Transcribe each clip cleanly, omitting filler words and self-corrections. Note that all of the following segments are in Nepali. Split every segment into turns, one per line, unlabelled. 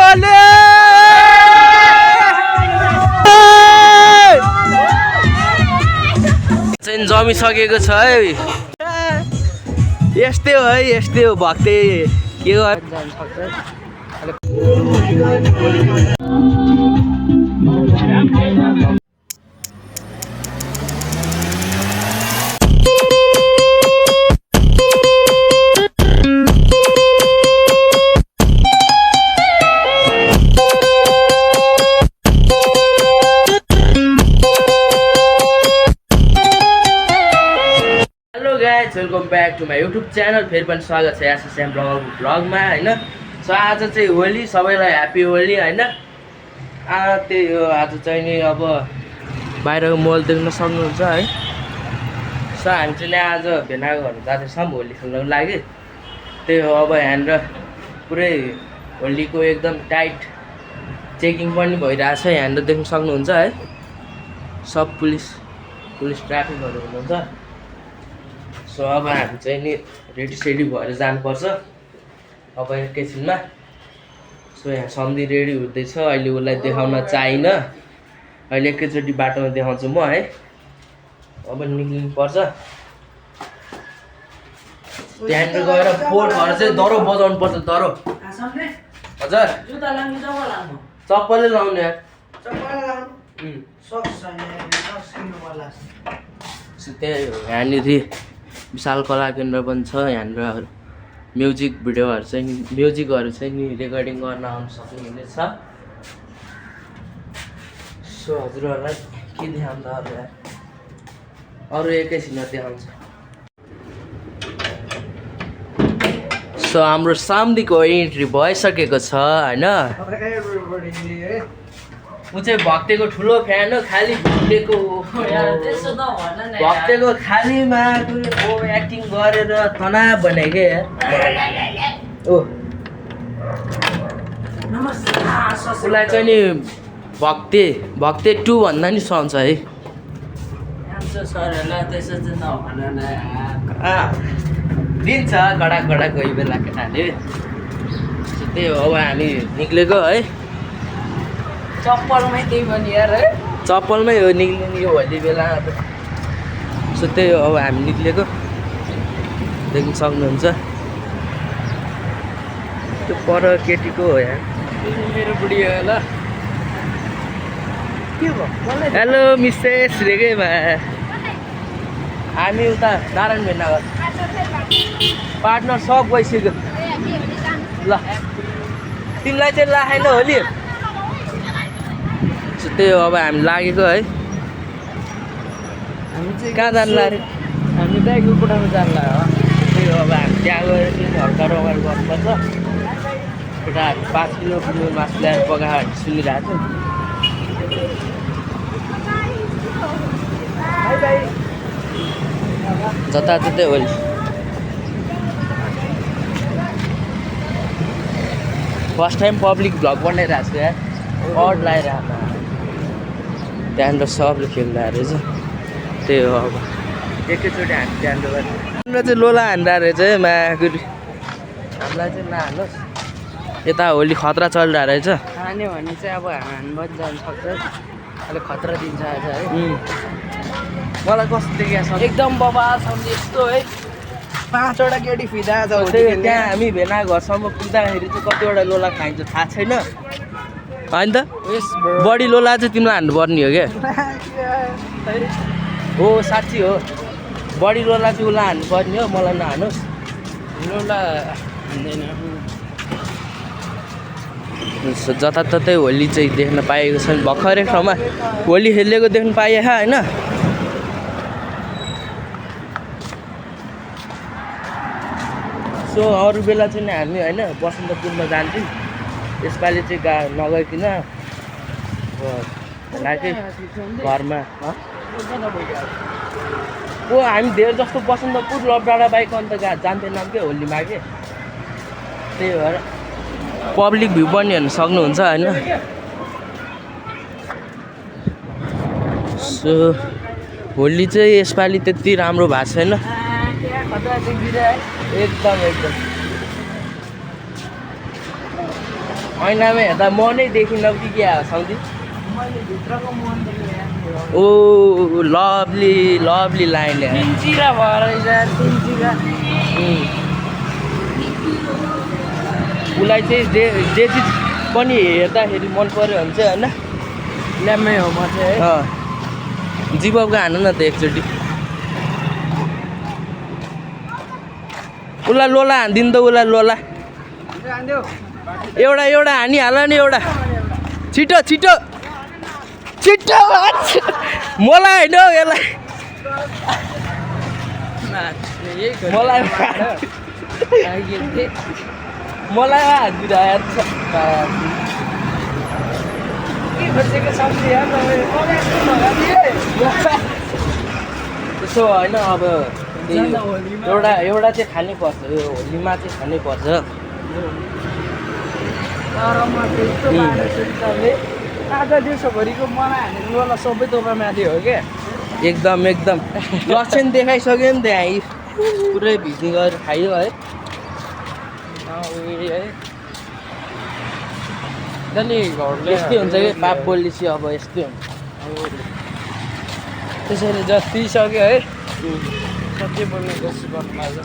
होली चाहिँ जमिसकेको छ है यस्तै हो है यस्तै हो भक्तै के जान सक्छ welcome back to my YouTube channel फेरि पनि स्वागत छ एसएसएम ब्लगमा होइन सो आज चाहिँ होली सबैलाई ह्याप्पी होली होइन त्यही हो आज चाहिँ नि अब बाहिरको मल देख्न सक्नुहुन्छ है सो हामी चाहिँ नि आज भेनागोहरू जाँदैछौँ होली खेल्नको लागि त्यही हो अब यहाँनिर पुरै होलीको एकदम टाइट चेकिङ पनि भइरहेछ यहाँनिर देख्न सक्नुहुन्छ है सब पुलिस ट्राफिकहरू हुनुहुन्छ सो अब हामी चाहिँ नि रेडी भएर जानुपर्छ अब एकैछिनमा सो यहाँ सम्धी रेडी हुँदैछ अहिले उसलाई देखाउन चाहिन्न अहिले एकैचोटि बाटोमा देखाउँछु म है अब निक्लिनु पर्छ त्यहाँनिर गएर फोन भएर चाहिँ दरो बजाउनु पर्छ दरो हजुर चप्पलै लाउनु यार त्यही हो यहाँनिर विशाल कला केन्द्र पनि छ यहाँनिर म्युजिकहरू चाहिँ नि रेकर्डिङ गर्न आउनु सक्नुहुनेछ सो हजुरहरूलाई के देखाउनु त अरू एकैछिनमा देखाउँछ सो हाम्रो सामदीको एन्ट्री भइसकेको छ होइन ऊ चाहिँ भक्तेको ठुलो फ्यान हो खालि भक्तेको खालीमा एक्टिङ गरेर तनाव बनाएकै उसलाई चाहिँ नि भक्ते 2 भन्दा नि सुहाउँछ है दिन्छ कडा कोही बेला केटाले त्यही हो अब हामी निक्लेको है
चप्पलमै त्यही पनि यार है
चप्पलमै हो निक्लिने यो होली बेला सो त्यही हो अब हामी निक्लेको देख्न सक्नुहुन्छ त्यो पर केटीको हो यहाँ
मेरो बुढी हो ल के भयो
हेलो मिसेस रेगेमा हामी उता नारायण भेन्नगर पार्टनर सब गइसक्यो ल तिमीलाई चाहिँ लाखेन होली त्यही हो अब हामी लागेको है
हामी चाहिँ
कहाँ जानु लाग्यो
हामी दाइको कोठामा जानु लाग्यो
त्यही हो अब हामी त्यहाँ गएर चाहिँ हल्का रमाइलो गर्नुपर्छ एउटा 5 किलो मासु ल्याएर पकाएर सुनिरहेको थियो जताततै Holi first time public vlog बनाइरहेको छु यार अड लगाइरहेको त्यहाँनिर सबले खेल्दा रहेछ त्यही हो अब एकैचोटि हामी त्यहाँनिर त्यहाँनिर चाहिँ लोला हान्दा रहेछ है माकुरी हामीलाई चाहिँ नहाल्नुहोस् यता होली खतरा चलिरहेको रहेछ
खाने भने चाहिँ अब हामी पनि जानु सक्छ अहिले खतरा दिन्छ आज है
मलाई कस्तो देखिएको छ
एकदम बबाल छ यस्तो है 5वटा केटी फिदा छ
त्यहाँ हामी भेना घरसम्म पुग्दाखेरि चाहिँ कतिवटा लोला खाइन्छ थाहा छैन होइन त बढी लोला चाहिँ तिमीलाई हान्नुपर्ने हो क्या हो साँच्ची हो बढी लोला चाहिँ उसलाई हान्नुपर्ने हो मलाई नहानुहोस्
लोला हान्दैन
जताततै होली चाहिँ देख्न पाइएको छ भर्खरै ठाउँमा होली खेलेको देख्न पाइए होइन सो अरू बेला चाहिँ हामी होइन बसन्तपुरमा जान्छौँ यसपालि चाहिँ नगइकन राति घरमा हामी धेरै जस्तो बसन्तपुर लबडाँडा बाइक अन्त जान्दैनौँ क्या होलीमा के त्यही भएर पब्लिक भ्यू पनि हेर्न सक्नुहुन्छ होइन सो होली चाहिँ यसपालि त्यति राम्रो भएको छैन एकदम ऐनामा हेर्दा म नै देखिनँ कि क्या साउदी
मैले भित्रको मन
ओ लभली लभली लाइन
तिनचिरा भएर यार तिनचिरा
उसलाई चाहिँ जे चिज पनि हेर्दाखेरि मन पऱ्यो भने चाहिँ होइन
ल्याम्मै हो म चाहिँ है
जीवको हानु न त एकचोटि उसलाई लोला हानिदिनु त उसलाई लोला एउटा एउटा हानिहाल नि एउटा छिटो छिटो छिटो मलाई होइन हौ यसलाई मलाई मलाई हानिदिइरहेको त्यसो होइन अब एउटा एउटा चाहिँ खानै पर्छ यो होलीमा चाहिँ खानै पर्छ
आज दिउँसोभरिको मलाई हानेको लोला सबै दोकानमाथि हो क्या
एकदम एकदम लक्षण देखाइसक्यो नि त्यहाँ पुरै भिजी गरेर खायो है यस्तै हुन्छ कि पाप बोलेपछि अब यस्तै हुन्छ
त्यसैले जति सक्यो है सत्य बोल्ने कोसिस गर्नु लाग्छ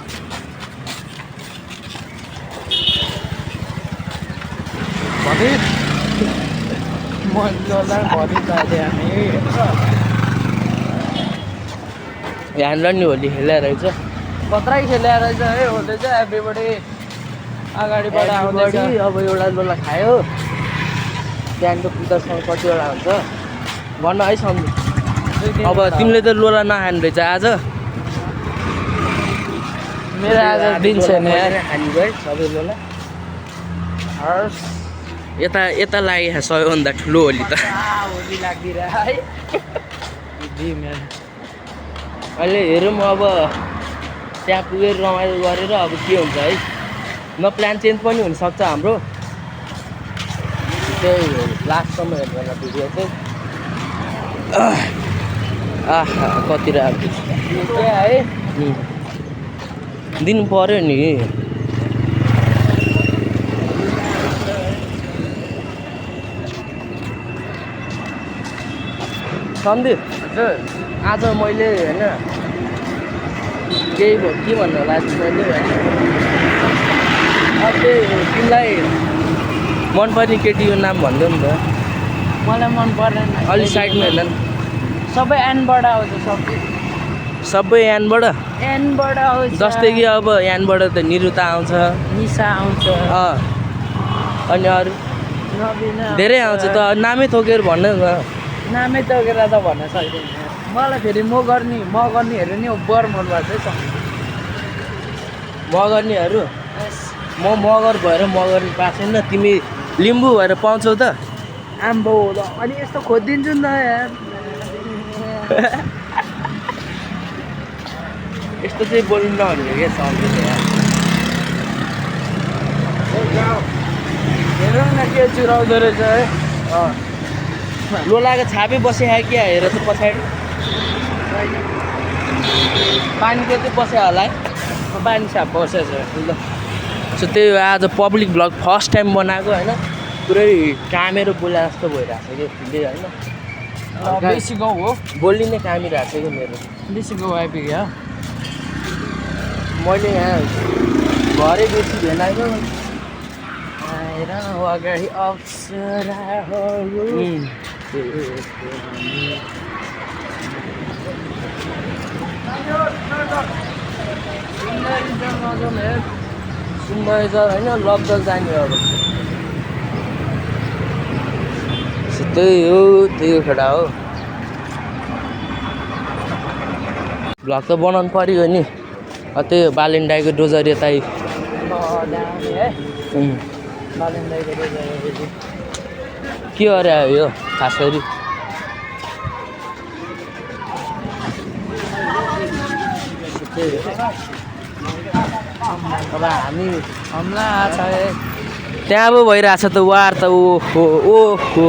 भने मनलाई भरि जाँदै हामी
यहाँनिर नि होली खेल्या रहेछ
कत्रै खेल्या रहेछ है होली चाहिँ एभ्रीबडी अगाडिबाट आउँदैछ
अब एउटा लोला खायो त्यहाँदेखि पुग्दासँग कतिवटा हुन्छ भन्न है सम्झु अब तिमीले त लोला नखानु रहेछ आज
मेरो आज दिन छैन
खानु भयो सबै लोला
हर्स
यता यता लाग्यो सबैभन्दा ठुलो होली त
होली लाग्दिरह है
अहिले हेरौँ अब त्यहाँ पुगेर रमाइलो गरेर अब के हुन्छ है न प्लान चेन्ज पनि हुनसक्छ हाम्रो त्यही लास्टसम्म हेर्नु होला भिडियो चाहिँ कति राम्रो
है
दिनु पऱ्यो नि सन्दीप आज मैले होइन केही भयो के भन्नु होला मैले होइन अब तिमीलाई मनपर्ने केटीको नाम भनिदेऊ नि त
मलाई मन पर्दैन
अलिक साइडमा हेर्न
सबै एनबाट आउँछ सबै
सबै यहाँबाट
एनबाट आउँछ
जस्तै कि अब यहाँबाट त निरुता आउँछ
निशा आउँछ
अनि अरू
नवीना
धेरै आउँछ त नामै थोकेर भन्नु न
नामै तोकेर त भन्न सक्दैन मलाई फेरि म गर्नेहरू नि बर मनपर्छ है
मगर्नेहरू म मगर भएर मगर्ने पाएको छैन तिमी लिम्बू भएर पाउँछौ त
आम्बो अनि यस्तो खोजिदिन्छु नि त यार
यस्तो चाहिँ बोल्नु नभनेको क्या सम्झिने
हेरौँ न के चुराउँदो रहेछ है
लोलाको छापै बसे क्या हेर त पछाडि पानीको चाहिँ बस्यो होला है
पानी छाप बसेछ
ल सो त्यही हो आज पब्लिक भ्लग फर्स्ट टाइम बनाएको होइन पुरै कामेर बोला जस्तो भइरहेको छ कि फिल्डै होइन
बेसी गाउँ हो
बोली नै कामिरहेको छ कि मेरो
बेसी गाउँ आइपुग्यो
मैले यहाँ घरै बेसी भेन आएर
अगाडि अप्सराहरू
सुन्दै छ होइन लब्जल जाने अब त्यही हो त्यही खेडा हो भ्लग त बनाउनु पऱ्यो नि त्यही हो बालेन्डाईको डोजर यतै के अरे यो खास गरी अब हामी
हमला छ
त्यहाँ पो भइरहेछ त वार त ओहो ओहो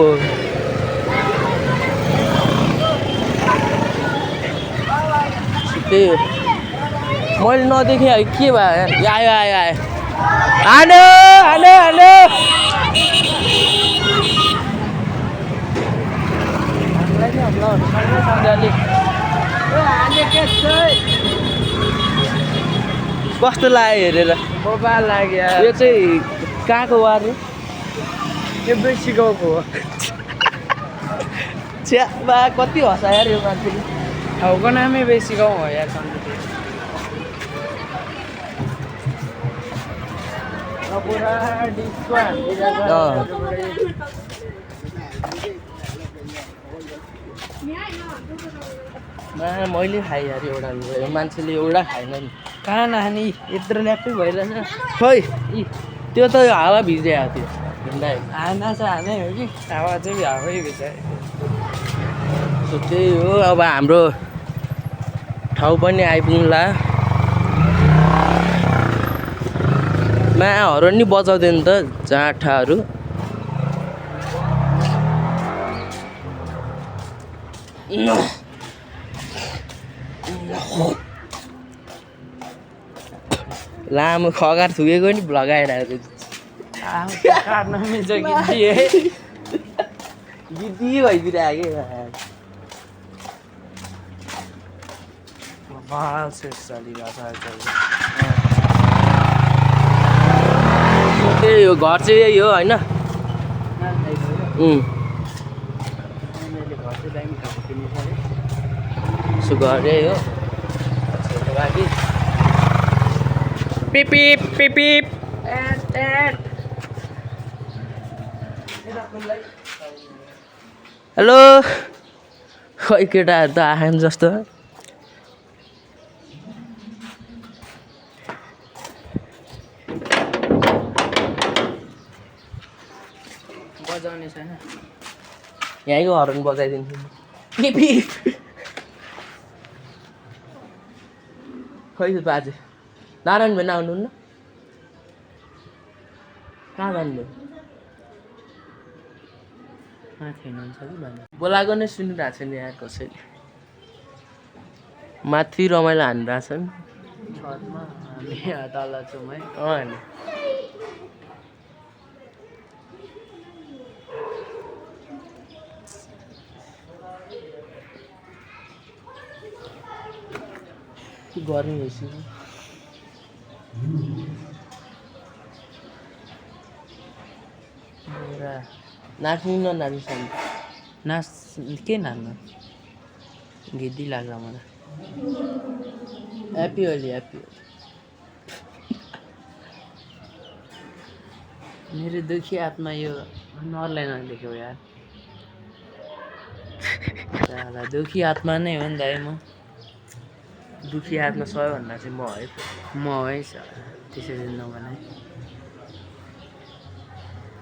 त्यही मैले नदेखेँ के भयो आयो आयो आयो हानो हानो हानो कस्तो लाग्यो हेरेर
मोबाइल लाग्यो
यो चाहिँ कहाँको वार हो
यो बेसी गाउँको हो
छ्या बा कति हँसा यार यो मान्छेले
ठाउँको नामै बेसी गाउँ हो यार सन्तुति पुरा डिस्को
मैले खाएँ यार एउटा यो मान्छेले एउटा खाएन नि
कहाँ नखाने यत्रो ल्याप्पै भइरहेछ
खोइ त्यो त हावा भिजिरहेको थियो हिँड्दा
हाना छ हानै हो कि हावा चाहिँ हावै भिजायो
सो त्यही हो अब हाम्रो ठाउँ पनि आइपुग्ला मा हरन नि बजाउँदैन त जाँठाहरू लामो खगार थुकेको नि लगाइरहेको
काट्न मिल्छ गिटी है
गिटी भइदिरहेको
बहाल सेट चलिरहेको छ
त्यही हो घर चाहिँ यही हो होइन सो घर यही हो बाँकी पिपिप पिपिप हेलो खै केटाहरू त आएन जस्तो
बजाउने छैन
यहीँको हर्न बजाइदिन्छु पिपिप खै त बाजे नारायण भेन आउनुहुन्न कहाँ जानुभयो
माथि हुनुहुन्छ कि भन्नु
बोलाएको नै सुनिरहेको छ नि यहाँ कसैले माथि रमाइलो हानिरहेछ नि
छतमा हामी तल छौँ है
नि गर्मी भइसक्यो नाच्नु ननाच्नु सक्नु
नाच के नाच्नु गिद्दी लाग्छ मलाई
ह्याप्पी होली ह्याप्पी होली
मेरो दुखी आत्मा यो नरलाई नदेख्यो यार दुखी आत्मा नै हो नि त है म
दुखी आत्मा सबैभन्दा चाहिँ म है
म है त्यसरी नभनाइ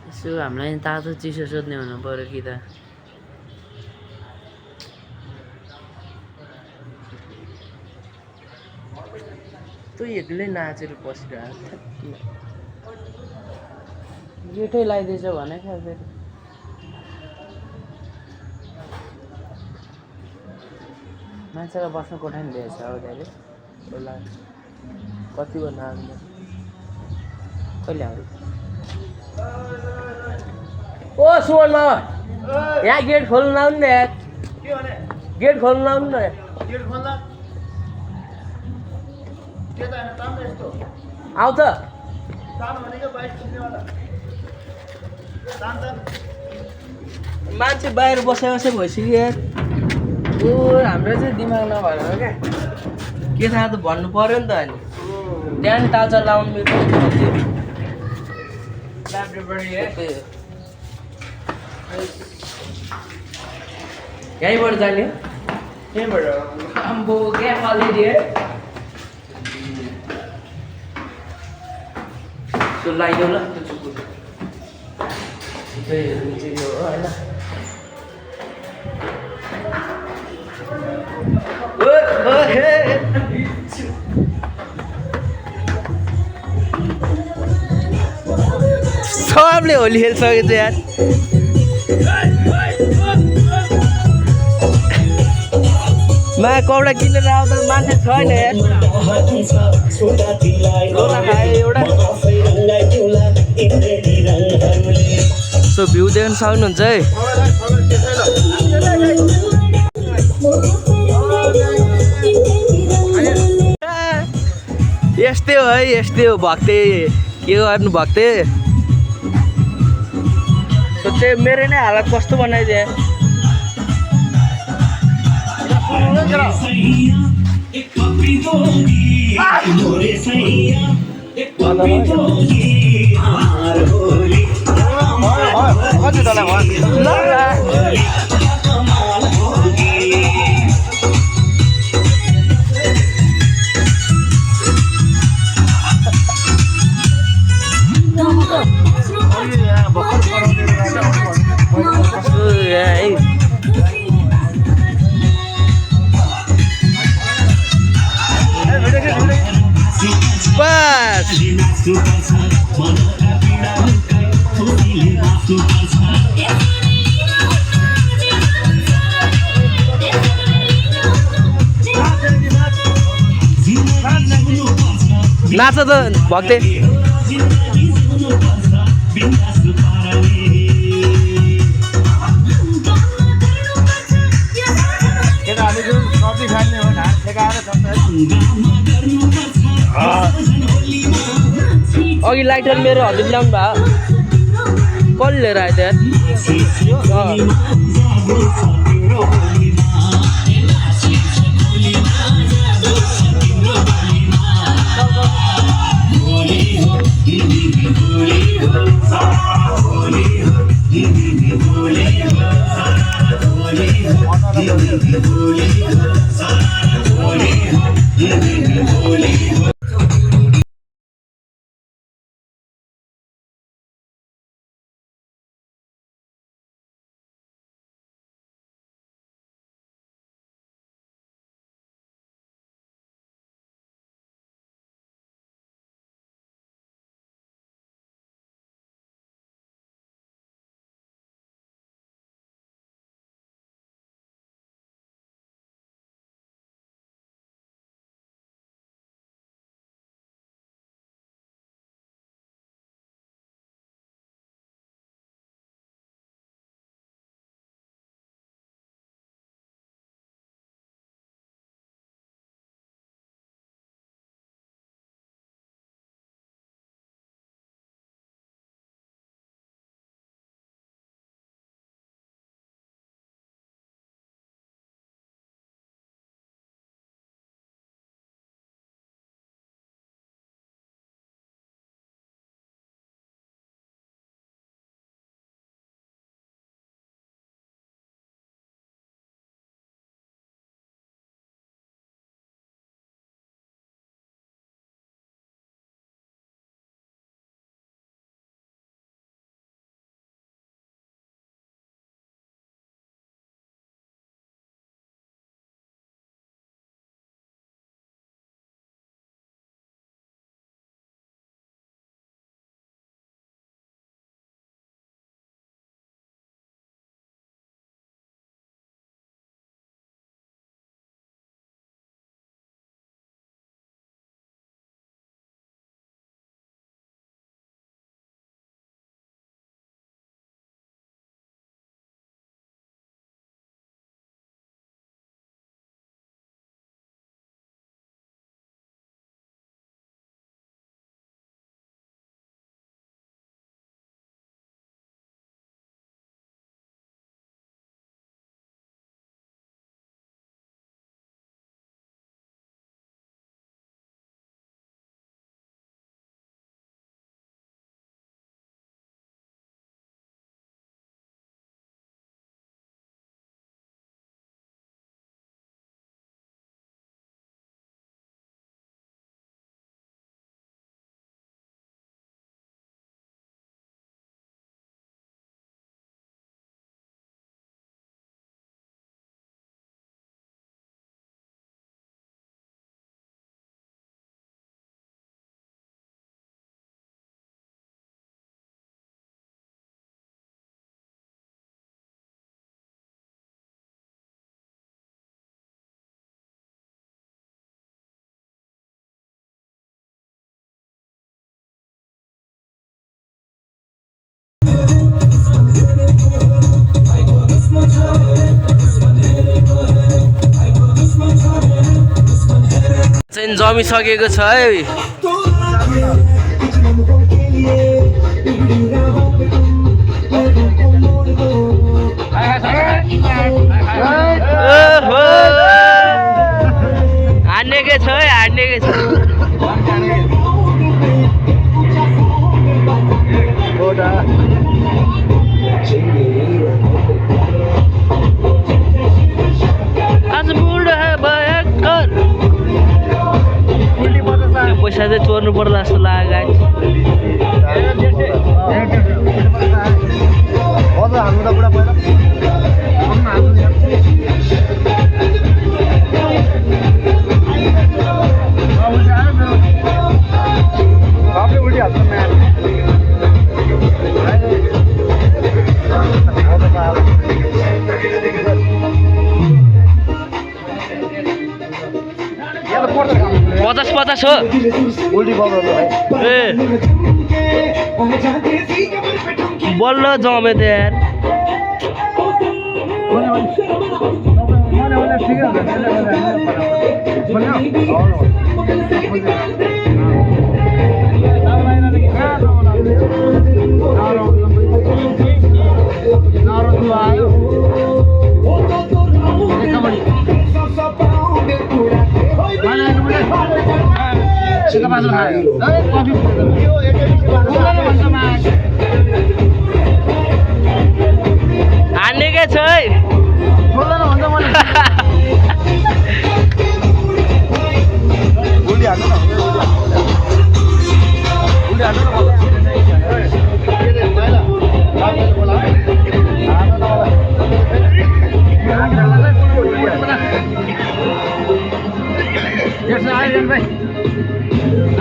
यसो हामीलाई तातो चिसो सोध्ने हुनु पऱ्यो कि त
तँ एक्लै नाचेर बसिरहेको
गेटै लगाइदिएछ भने क्या फेरि मान्छेलाई बस्न कोठा नि दिएछ हो धेरै
होला कति भन्नु आउँदैन
कहिले आउँछ
ओ सुमन मामा यहाँ गेट खोल्नु आउनु न यार गेट खोल्नु आउनु न आउँछ मान्छे बाहिर बसाइ भइसक्यो यार
ओ हाम्रो चाहिँ दिमाग नभएर हो क्या
के थाहा त भन्नु पर्यो नि त अनि त्यहाँ नि ताजा लाउनु मिल्छ यहीँबाट जाने
त्यहीँबाट आम्बो क्या अलरेडी है
त्यो लगाइदेऊ ल त्यो चुकुर त्यही हो होइन सबले होली खेलिसकेको छ यार मा कौडा किनेर आउँदा मान्छे छैन यार सो भ्यू देख्न सक्नुहुन्छ है यस्तै हो है, यस्तै हो भक्ते, के गर्नु भक्ते। त्यही मेरो नै हालत कस्तो बनाइदिए। बस नाच त भक्ते। अघि लाइटर मेरो हजुर ल्याउनु भयो, कसले लिएर आयो त्यहाँ? चाहिँ जमिसकेको छ है। हान्नेकै छ है, हान्नेकै छ। आज बुढा भयङ्कर त्यो पैसा चाहिँ चोर्नु पर्ला जस्तो लाग्यो। पचास पचास हो ए बल्ल जमे त यार। हान्नेकै छ है।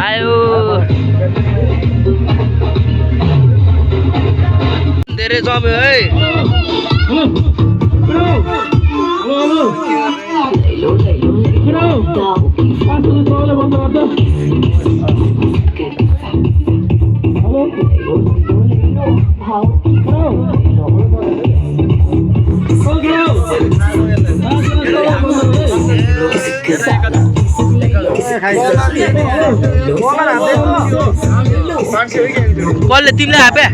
आयो धेरै जम्यो है। कसले तिमीलाई हापे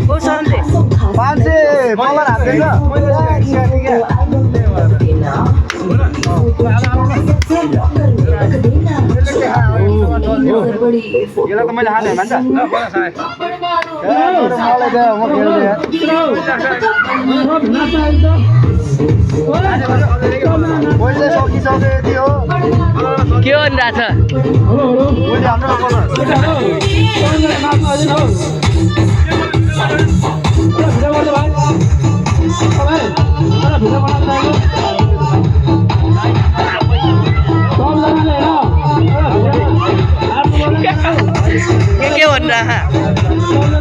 के भनिरहेछ? के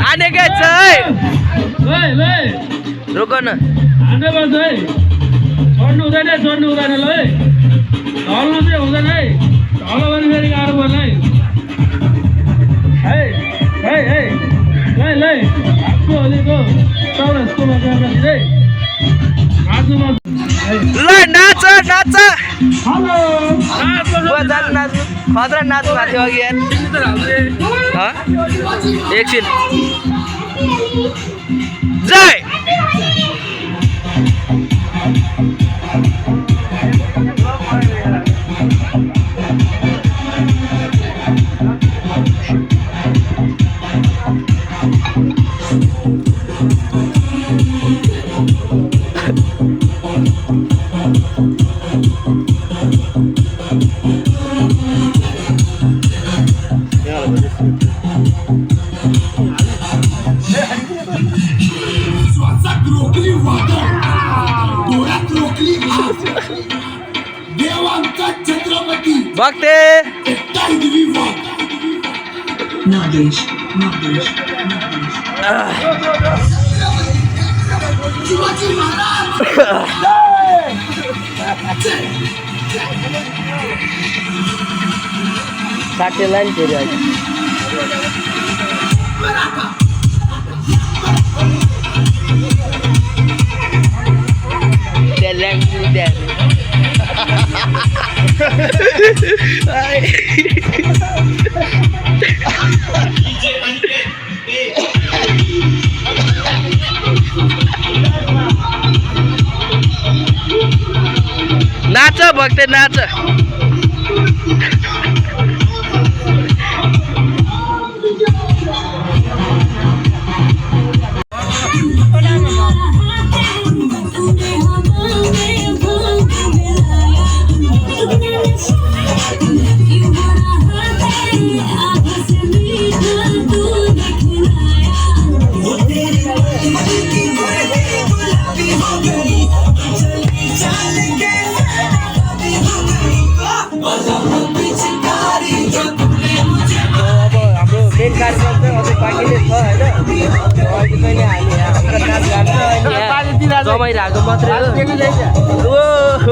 आनेकै छ है। रोक न
छोड्नु हुँदैन ल है। ढल्नु चाहिँ हुँदैन है। ढल्यो भने फेरि गाह्रो पर्ने है। है है है ल हातको अलिको चौरा स्कुलमा गएर है नाच्नुमा
ल नाच नाच
हेलो
नाच खतरा नाच्नु भएको थियो अघि यार। एकछिन जय भक्ते
नागेश
साटेलाई नि फेरि अहिले नाच भक्ते नाच कार्यक्रम चाहिँ अझै बाँकी नै छ होइन अहिले चाहिँ हामी हाम्रो नाचगान चाहिँ रमाइरहेको मात्रै हो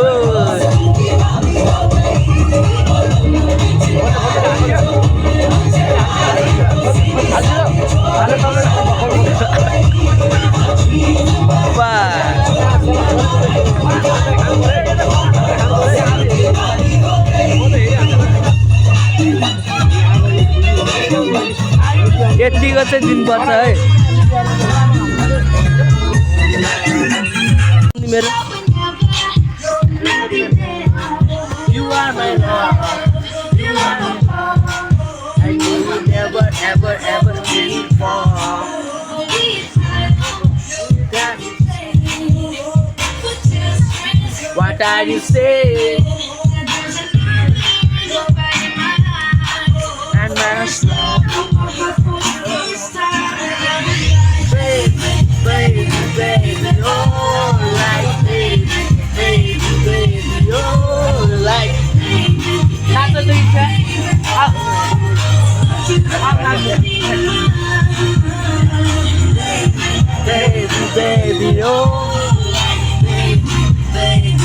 यतिको चाहिँ दिनुपर्छ है मेरो What are you saying? And my baby, oh, like baby, oh, like. Not the lead track. Baby, oh, baby,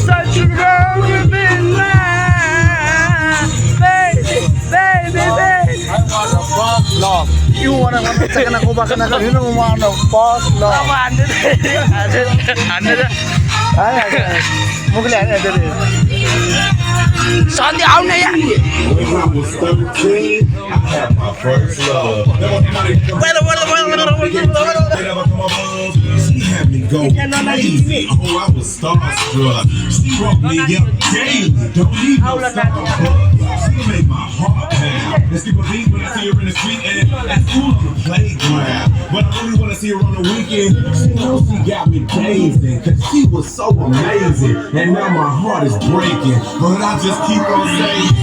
such a girl you've been mine, baby.
Love. You wanna go back and you don't want to boss love.
Sunday out there.
When I was 13, I had my first love. She had me go crazy. Oh, I was starstruck. She brought me up daily. Don't need no Starbucks. She made my heart pound. And skip a beat when I see her in the street and at school on the playground. But I only want to see her on the weekend. She knows she got me dazing. Cause she was so amazing. And now my heart is breaking. But I just keep on saying.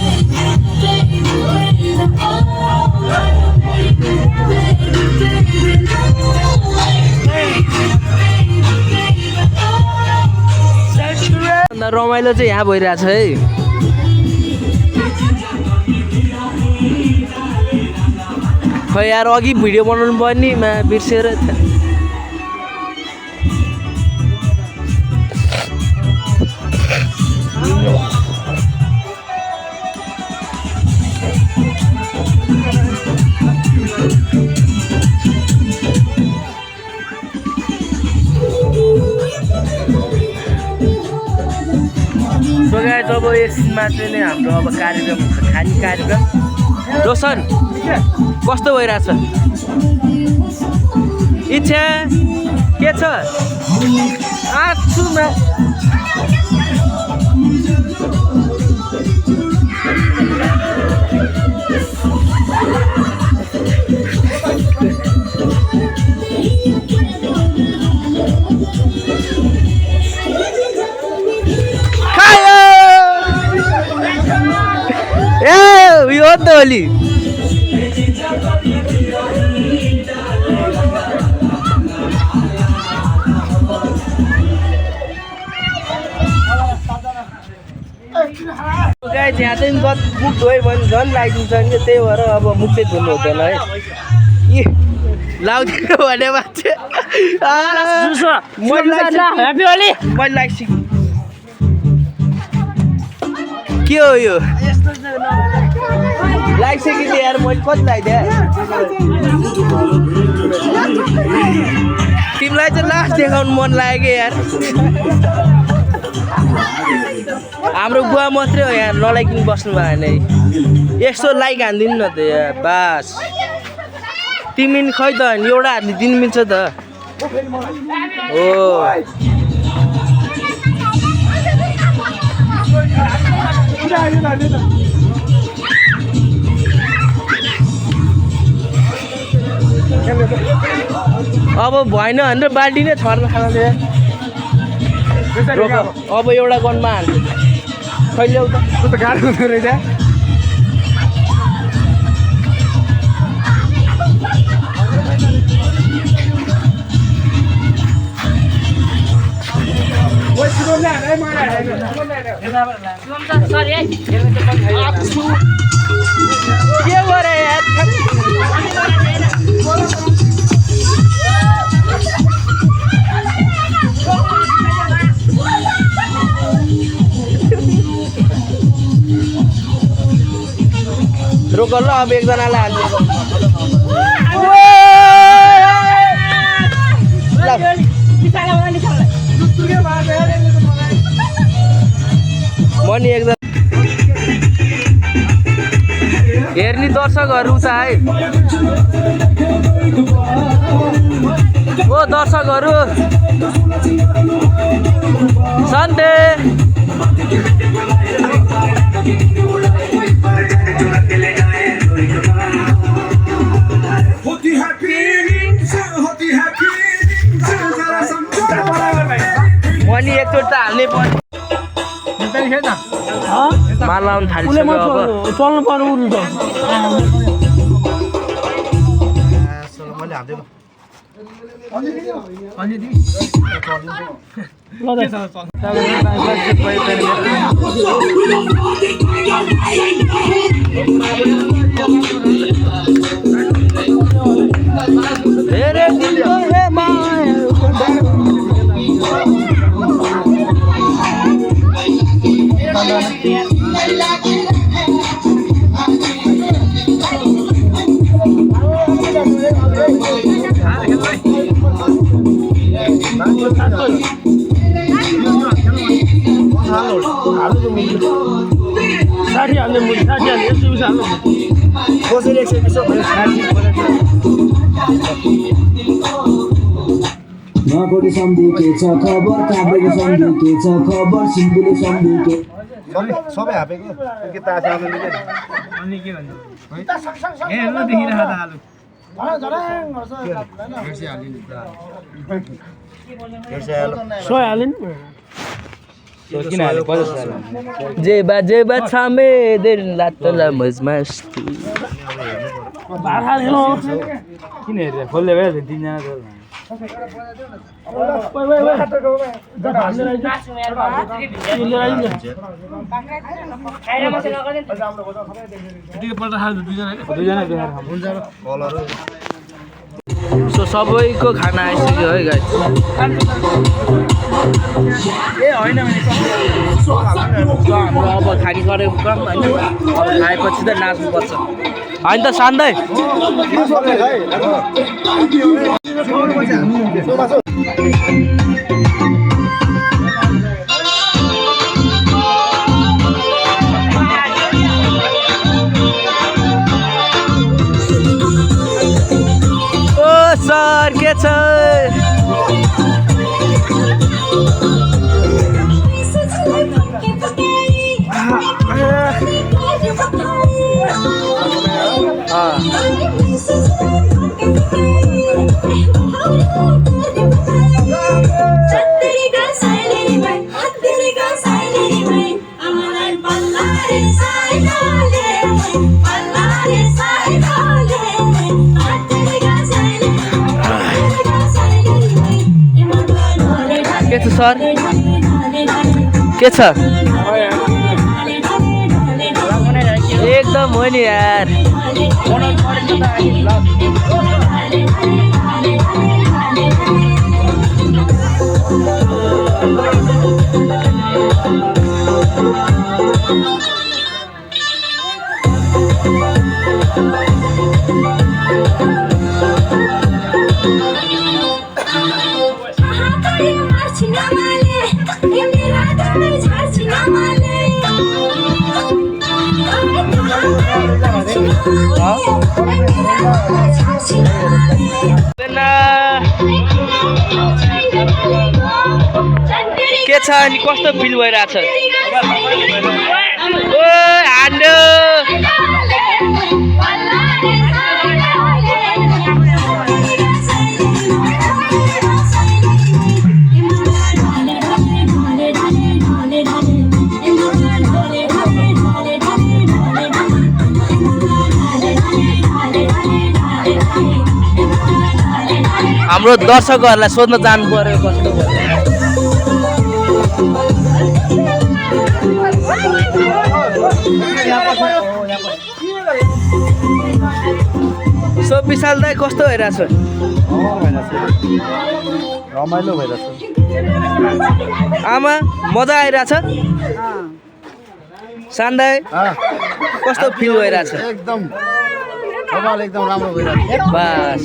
रमाइलो चाहिँ यहाँ भइरहेछ है खै यार अघि भिडियो बनाउनु पर्ने बिर्सेर अब एकछिनमा चाहिँ नै हाम्रो अब कार्यक्रम हुन्छ खाने कार्यक्रम रोशन कस्तो भइरहेछ इच्छा के छ आछुमा यो त होली गाइस यहाँ चाहिँ मुख धोयो भने झन् लगाइदिन्छ नि त्यही भएर अब मुख चाहिँ धुनु हुँदैन है लाउँदिनँ भने मान्छे के हो यो लागिसक्यो यार मैले कति लगाइदिएँ तिमीलाई चाहिँ लास्ट देखाउनु मन लाग्यो यार हाम्रो बुवा मात्रै हो यहाँ नलाइकन बस्नु भएन यस्तो लाइक हानिदिनु न त यार बास तिमी खै त एउटा हातले दिनु मिल्छ त हो अब भएन भनेर बाल्टी नै छर्न खाँदा अब एउटा गनमा हाल्छ कहिले त गाह्रो हुँदो रहेछ के गरे यार रोक ल अब एकजनालाई हाल्नु मनी एकदम हेर्ने दर्शकहरू उता है ओ दर्शकहरू सन्ते मनी एकचोटि त हाल्नै पर्छ माल लाउनु थालिसक्यो अब
चल्नु पर्नु उल्लु त
धेरै दिनको हे माया
साठी हाल्ने मुली 60 हाल्ने 120 हाल्नु
कसरी 120 भयो 60
नगरी सम्धि के छ खबर काभ्रेको सम्धि के छ खबर सिन्धुले सम्धि के
सबै हापेको के तास आउनु नि
अनि के भन्छ ए हेर्नु देखिरहेको त आलु सोय हालिन्
जे बा छामे देर लातला मजमस्ती
भार हाल्नु किन हेरे खोल्ले भयो तीनजना
सो सबैको खाना आइसक्यो है गाइस ए होइन हाम्रो अब खाने गरेको क्रम होइन अब खाएपछि त नाच्नुपर्छ होइन त शान्दै सर के छ के छ सर के छ एकदम हो नि यार के छ अनि कस्तो फिल भइरहेछ ओ हान्डो हाम्रो दर्शकहरूलाई सोध्न जानु पर्यो कस्तो सो विशाल दाइ कस्तो भइरहेछ
रमाइलो भइरहेछ
आमा मजा आइरहेछ सान्दाइ कस्तो फिल भइरहेछ
एकदम एकदम राम्रो भइरहेछ
बस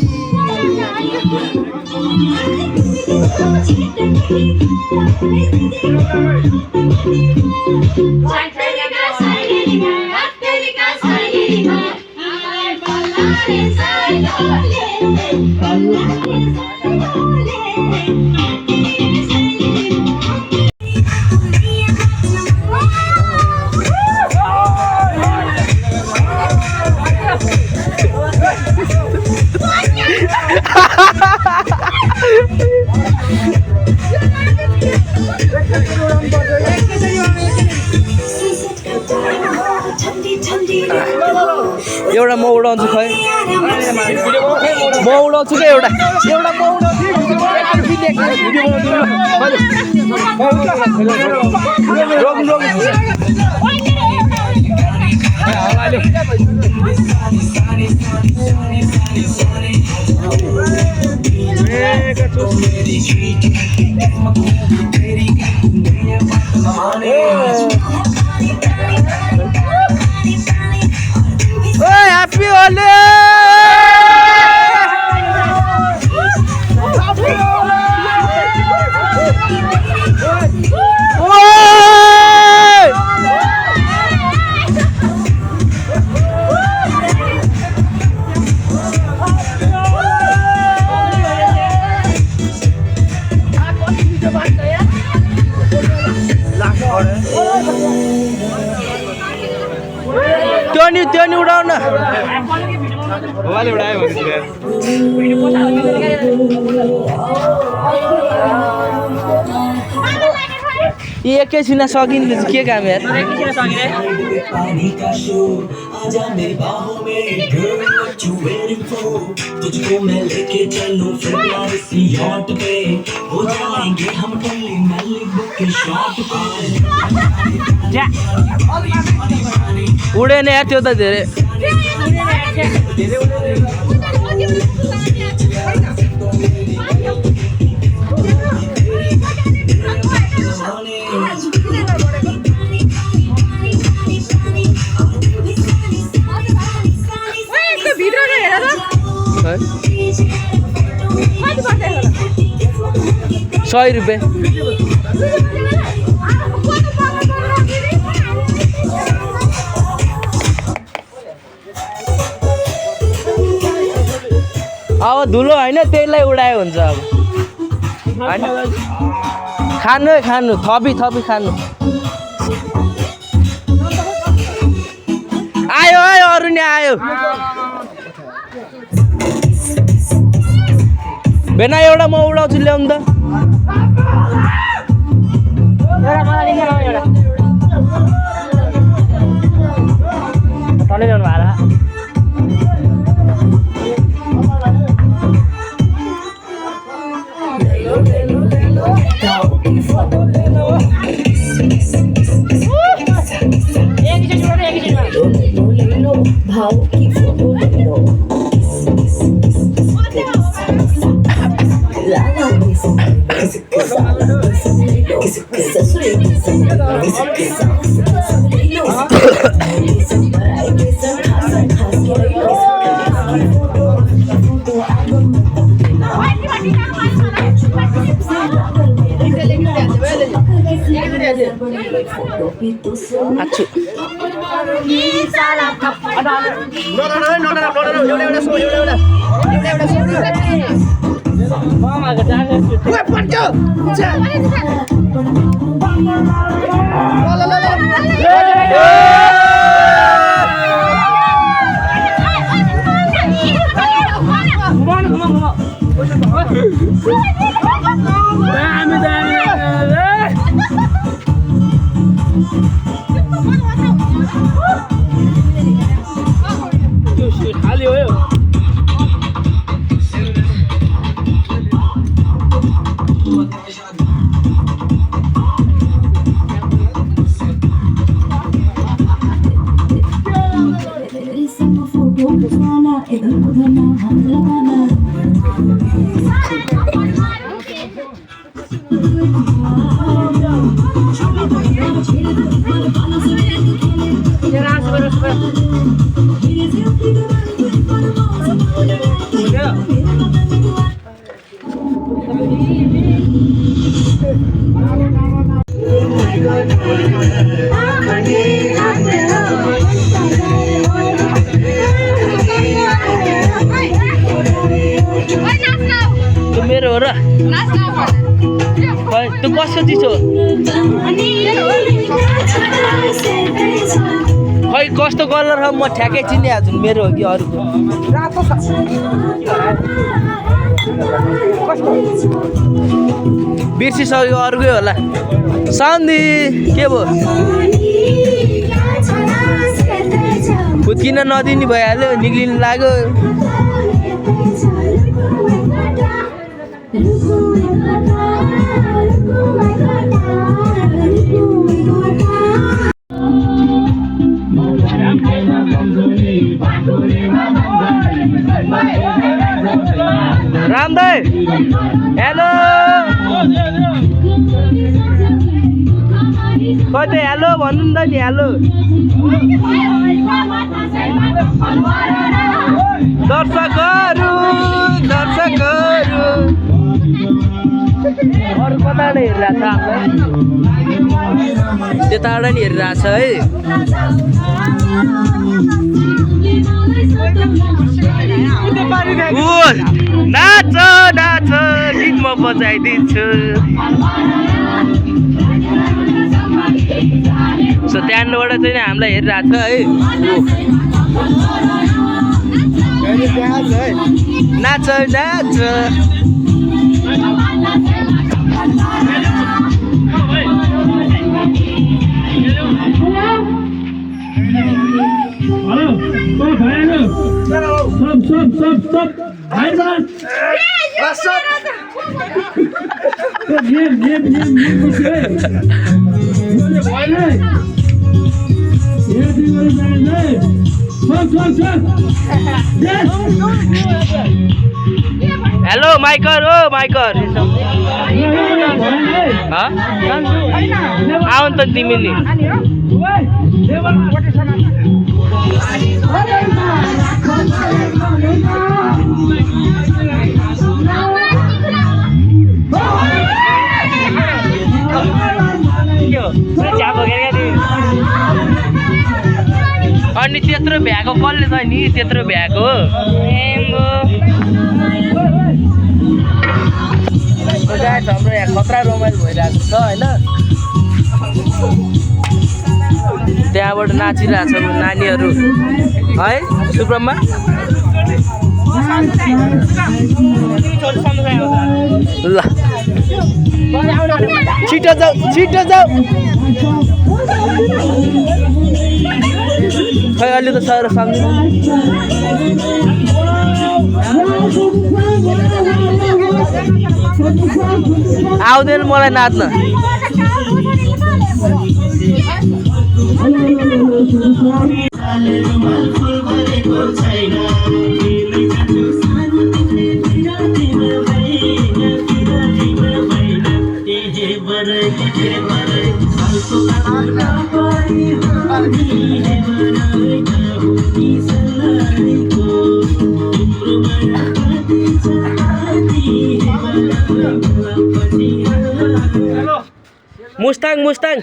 एउटा म उडाउँछु खै म उडाउँछु क्या एउटा Happy Holi! त्यो नि उडाउ न एकैछिन सकिन्छ के काम यार उडेन यार त्यो त धेरै ₹100 अब धुलो होइन त्यसलाई उडायो हुन्छ अब खानु खानु थपी खानु आयो अरू नि आयो बेना एउटा म उडाउँछु ल्याउनु त
तले ल्याउनु भएर
भाव की फोटो ले लो लाला किसके साथ किसके ससुरे किसके
मेरो हो र त्यो कसको चिज हो खै कस्तो कलर हो म ठ्याक्कै चिनिहाल्छु नि मेरो हो कि अरूको बिर्सिसक्यो अरूकै होला सन्धि के भयो खुद्किन नदिने भइहाल्यो निक्लिनु लाग्यो राम दाइ हेलो कतै हेलो भन्नु नि त नि हेलो दर्शकहरू अरू कता हेरिरहेको छ हामीलाई त्यताबाट नि हेरिरहेको छ है नाच नाच गीत म बजाइदिन्छु सो त्यहाँबाट चाहिँ हामीलाई हेरिरहेको छ है नाच नाच
Stop.
हेलो माइकर ओ माइकर आउनु त तिमी नि अनि त्यत्रो भ्याएको कसले छ नि त्यत्रो भ्याएको हाम्रो यहाँ खतरा रमाइलो भइरहेको छ होइन त्यहाँबाट नाचिरहेको छ नानीहरू है सुब्रमा ल छिटो जाऊ छिटो जाऊ खै अलि त सर सम्झिनु आउँदैन मलाई नाच्न मुस्ताङ मुस्ताङ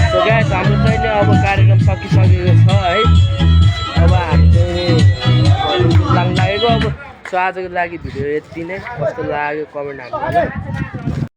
पुग्यो गाइस हाम्रो चाहिँ अब कार्यक्रम सकिसकेको छ है अब हामी चाहिँ लागेको अब सो आजको लागि भिडियो यति नै कस्तो लाग्यो कमेन्ट हाल्नु